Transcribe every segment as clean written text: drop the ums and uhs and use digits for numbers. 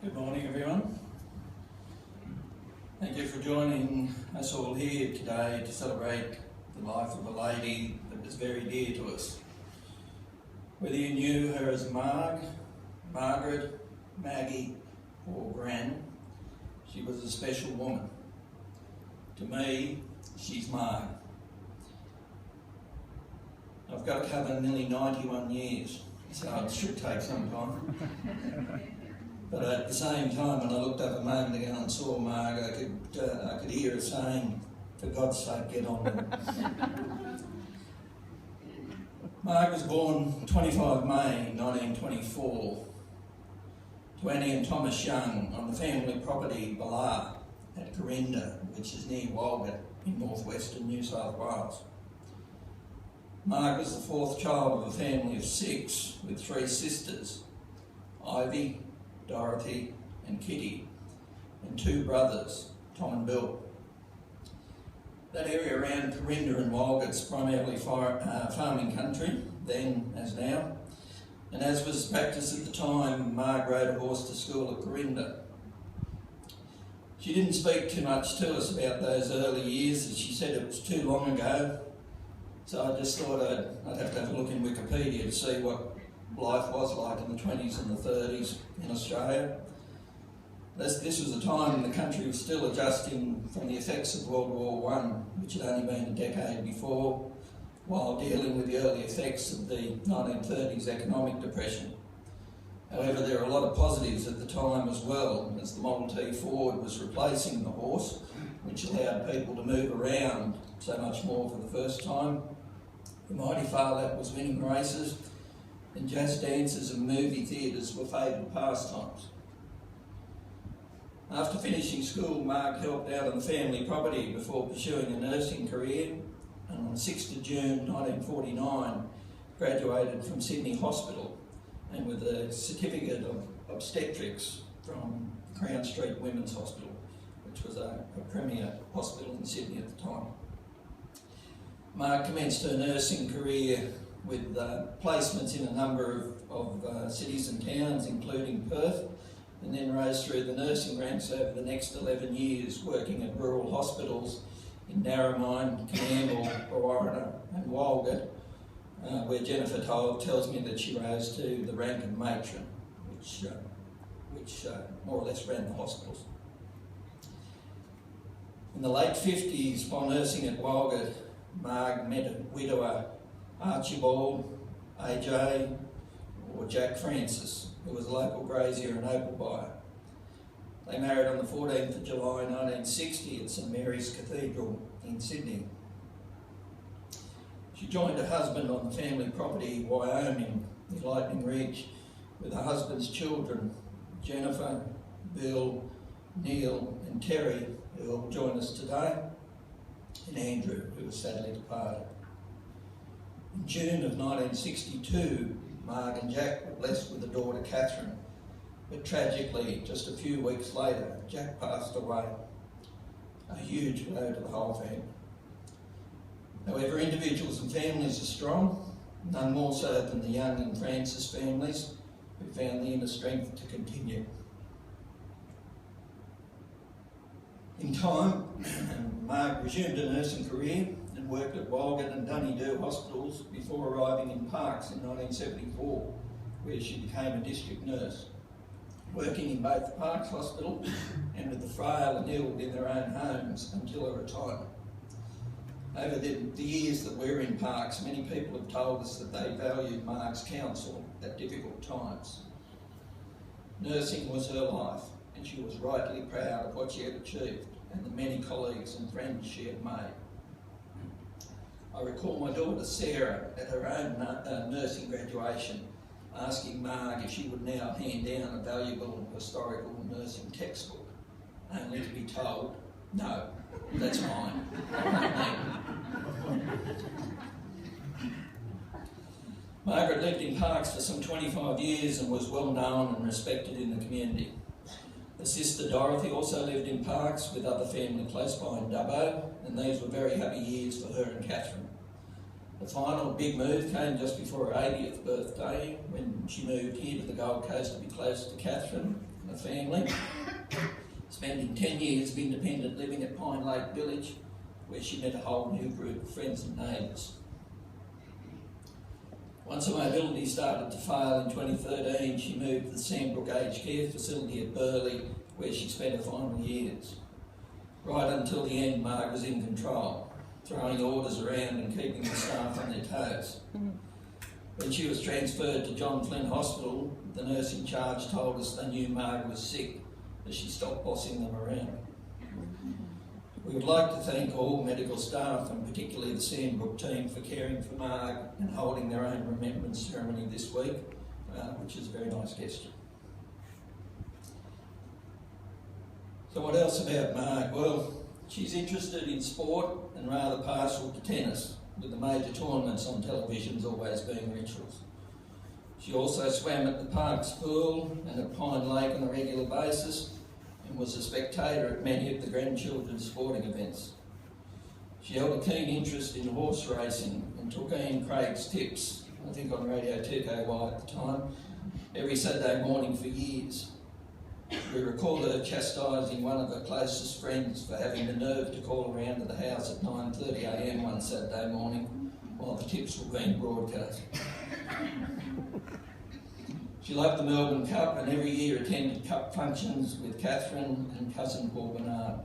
Good morning, everyone. Thank you for joining us all here today to celebrate the life of a lady that was very dear to us. Whether you knew her as Margaret, Maggie or Gran, she was a special woman. To me, she's Marg. I've got to cover nearly 91 years, so it should take some time. But at the same time, when I looked up a moment ago and saw Marg, I could hear her saying, "For God's sake, get on with it." Marg was born 25 May 1924 to Annie and Thomas Young on the family property Ballard at Corinda, which is near Walgett in northwestern New South Wales. Marg was the fourth child of a family of 6 with 3 sisters, Ivy, Dorothy and Kitty, and 2 brothers, Tom and Bill. That area around Corinda and Walgett's primarily farming country, then as now, and as was practice at the time, Marg rode a horse to school at Corinda. She didn't speak too much to us about those early years, as she said it was too long ago, so I just thought I'd have to have a look in Wikipedia to see what life was like in the 20s and the 30s in Australia. This was a time when the country was still adjusting from the effects of World War I, which had only been a decade before, while dealing with the early effects of the 1930s economic depression. However, there were a lot of positives at the time as well, as the Model T Ford was replacing the horse, which allowed people to move around so much more for the first time. The mighty Phar-Lap was winning races, and jazz dances and movie theatres were favoured pastimes. After finishing school, Marg helped out on the family property before pursuing a nursing career, and on the 6th of June 1949 graduated from Sydney Hospital and with a certificate of obstetrics from Crown Street Women's Hospital, which was a premier hospital in Sydney at the time. Marg commenced her nursing career with placements in a number of cities and towns, including Perth, and then rose through the nursing ranks over the next 11 years, working at rural hospitals in Narromine, Coonamble, Warrana and Walgett, where Jennifer tells me that she rose to the rank of matron, which more or less ran the hospitals. In the late 50s, while nursing at Walgett, Marg met a widower, Archibald, AJ, or Jack Francis, who was a local grazier and opal buyer. They married on the 14th of July 1960 at St Mary's Cathedral in Sydney. She joined her husband on the family property Wyoming, near Lightning Ridge, with her husband's children, Jennifer, Bill, Neil and Terry, who will join us today, and Andrew, who was sadly departed. In June of 1962, Marg and Jack were blessed with a daughter, Catherine, but tragically, just a few weeks later, Jack passed away. A huge blow to the whole family. However, individuals and families are strong, none more so than the Young and Francis families, who found the inner strength to continue. In time, Marg resumed her nursing career and worked at Walgett and Dunedoo hospitals before arriving in Parkes in 1974, where she became a district nurse, working in both the Parkes Hospital and with the frail and ill in their own homes until her retirement. Over the years that we're in Parkes, many people have told us that they valued Marg's counsel at difficult times. Nursing was her life, and she was rightly proud of what she had achieved and the many colleagues and friends she had made. I recall my daughter Sarah at her own nursing graduation asking Marg if she would now hand down a valuable historical nursing textbook, only to be told, "No, that's mine." Margaret lived in Parkes for some 25 years and was well known and respected in the community. Her sister Dorothy also lived in Parkes with other family close by in Dubbo, and these were very happy years for her and Catherine. The final big move came just before her 80th birthday, when she moved here to the Gold Coast to be close to Catherine, and a family, spending 10 years of independent living at Pine Lake Village, where she met a whole new group of friends and neighbours. Once her mobility started to fail in 2013, she moved to the Sandbrook Aged Care Facility at Burleigh, where she spent her final years. Right until the end, Marg was in control, throwing orders around and keeping the staff on their toes. When she was transferred to John Flynn Hospital, the nurse in charge told us they knew Marg was sick, as she stopped bossing them around. We would like to thank all medical staff, and particularly the Sandbrook team, for caring for Marg and holding their own remembrance ceremony this week, which is a very nice gesture. So what else about Marg? Well, she's interested in sport and rather partial to tennis, with the major tournaments on televisions always being rituals. She also swam at the Parks Pool and at Pine Lake on a regular basis, and was a spectator at many of the grandchildren's sporting events. She held a keen interest in horse racing and took Ian Craig's tips, I think on Radio 2KY at the time, every Saturday morning for years. We recall her chastising one of her closest friends for having the nerve to call around to the house at 9:30 a.m. one Saturday morning while the tips were being broadcast. She loved the Melbourne Cup and every year attended cup functions with Catherine and cousin Paul Bernard.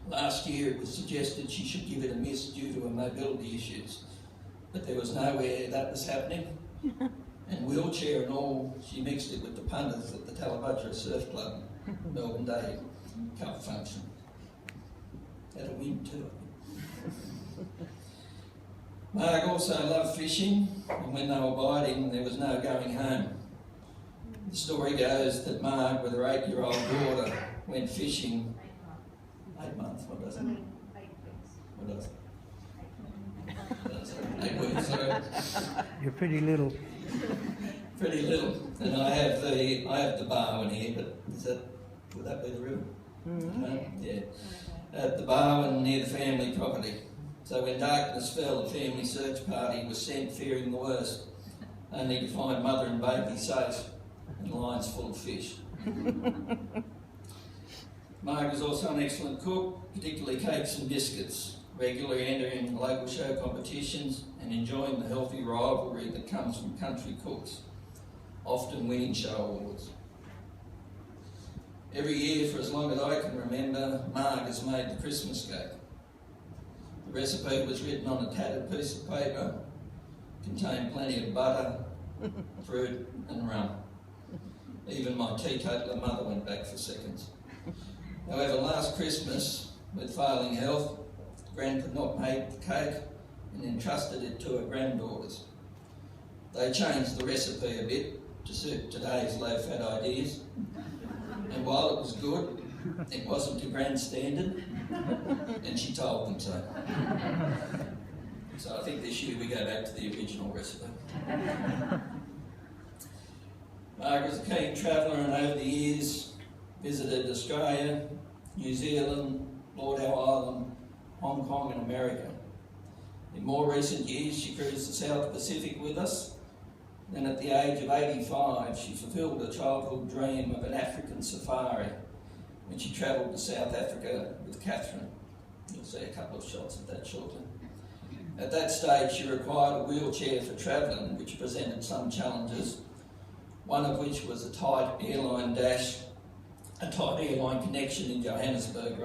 Last year it was suggested she should give it a miss due to her mobility issues, but there was nowhere that was happening. And wheelchair and all, she mixed it with the punters at the Tallabudgera Surf Club Melbourne Day Cup function. Had a win too. Marg also loved fishing, and when they were biting, there was no going home. The story goes that Marg, with her 8-year-old daughter, went fishing. 8 months, what does it? 8 weeks. What does it? 8 weeks, sorry. You're pretty little. Pretty little. And I have the Barwon here, but would that be the river? Mm-hmm. Yeah. At the Barwon near the family property. So when darkness fell, the family search party was sent fearing the worst, only to find mother and baby safe and lines full of fish. Marg was also an excellent cook, particularly cakes and biscuits, regularly entering local show competitions and enjoying the healthy rivalry that comes from country cooks, often winning show awards. Every year, for as long as I can remember, Marg has made the Christmas cake. The recipe was written on a tattered piece of paper, contained plenty of butter, fruit and rum. Even my teetotaler mother went back for seconds. However, last Christmas, with failing health, Gran could not make the cake and entrusted it to her granddaughters. They changed the recipe a bit to suit today's low-fat ideas, and while it was good, it wasn't to Gran's standard, and she told them so. So I think this year we go back to the original recipe. Marg was a keen traveller and over the years visited Australia, New Zealand, Lord Howe Island, Hong Kong and America. In more recent years she cruised the South Pacific with us. Then at the age of 85 she fulfilled her childhood dream of an African safari when she travelled to South Africa with Catherine. You'll see a couple of shots of that shortly. At that stage she required a wheelchair for travelling, which presented some challenges, one of which was a tight airline connection in Johannesburg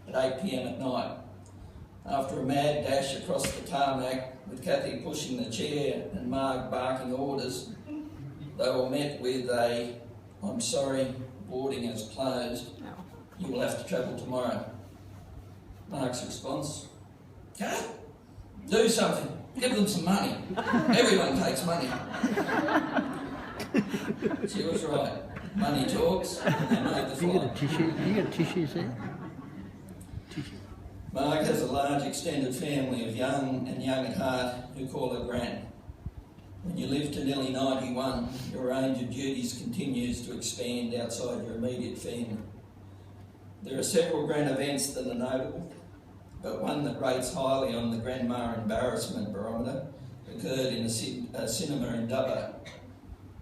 at 8 p.m. at night. After a mad dash across the tarmac, with Kathy pushing the chair and Marg barking orders, they were met with a, "I'm sorry, boarding is closed. You will have to travel tomorrow." Marg's response, "Kat, do something. Give them some money. Everyone takes money." She was right. Money talks, and they made the flight. You got tissues there? Tissue. Marg has a large extended family of young and young at heart who call her Gran. When you live to nearly 91, your range of duties continues to expand outside your immediate family. There are several Gran events that are notable, but one that rates highly on the Grandma Embarrassment Barometer occurred in a cinema in Dubbo.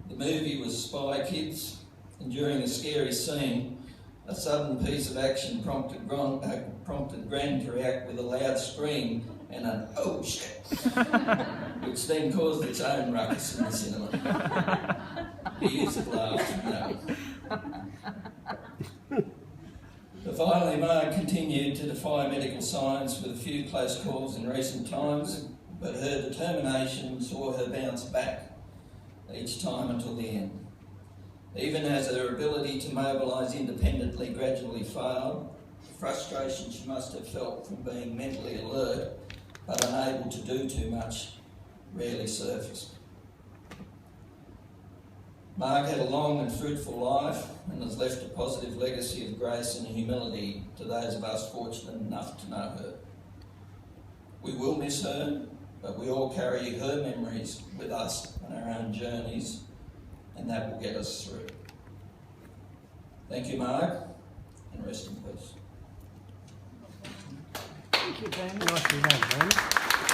The movie was Spy Kids, and during a scary scene, a sudden piece of action prompted Gran to react with a loud scream and an "oh shit," which then caused its own ruckus in the cinema. He used to laugh, no. But finally, Marg continued to defy medical science with a few close calls in recent times, but her determination saw her bounce back each time until the end. Even as her ability to mobilise independently gradually failed, the frustration she must have felt from being mentally alert but unable to do too much rarely surfaced. Marg had a long and fruitful life and has left a positive legacy of grace and humility to those of us fortunate enough to know her. We will miss her, but we all carry her memories with us on our own journeys, and that will get us through. Thank you, Marg, and rest in peace. Thank you, Ben. Nicely done, Ben.